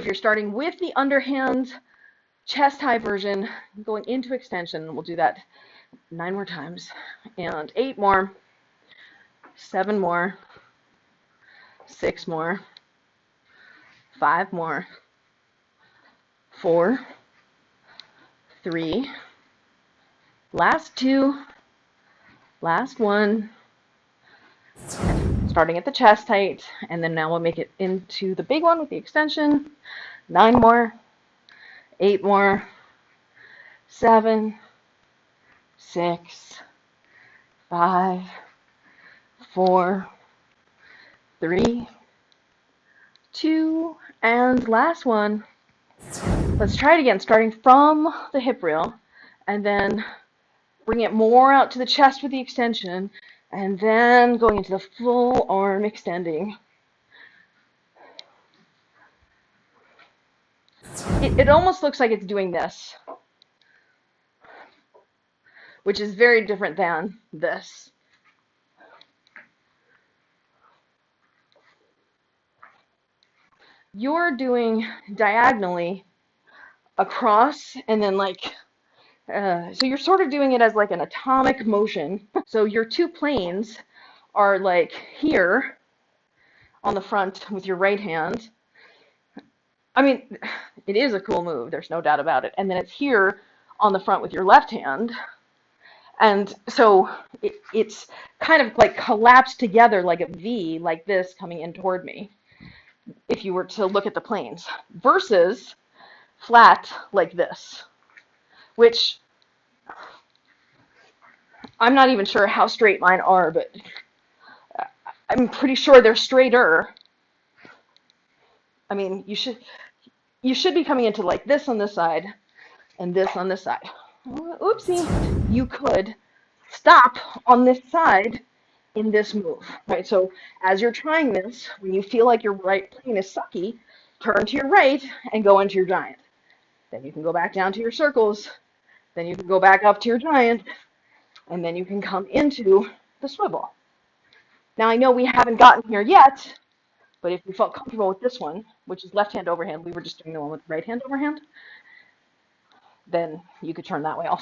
if you're starting with the underhand chest high version, going into extension, we'll do that 9 more times, and 8 more, 7 more, 6 more, 5 more, 4, 3, last 2, last 1, starting at the chest height, and then now we'll make it into the big one with the extension. 9 more, 8 more, 7, 6, 5, 4, 3, 2, and last one. Let's try it again, starting from the hip reel, and then bring it more out to the chest with the extension, and then going into the full arm extending. It almost looks like it's doing this, which is very different than this. You're doing diagonally across, and then like, so you're sort of doing it as like an atomic motion. So your 2 planes are like here on the front with your right hand. I mean, it is a cool move, there's no doubt about it. And then it's here on the front with your left hand. And so it's kind of like collapsed together like a V, like this, coming in toward me, if you were to look at the planes, versus flat like this, which I'm not even sure how straight mine are, but I'm pretty sure they're straighter. I mean, you should be coming into like this on this side and this on this side. Oopsie. You could stop on this side in this move, right? So as you're trying this, when you feel like your right plane is sucky, turn to your right and go into your giant. Then you can go back down to your circles. Then you can go back up to your giant. And then you can come into the swivel. Now I know we haven't gotten here yet, but if you felt comfortable with this one, which is left hand overhand, we were just doing the one with right hand overhand, then you could turn that way also.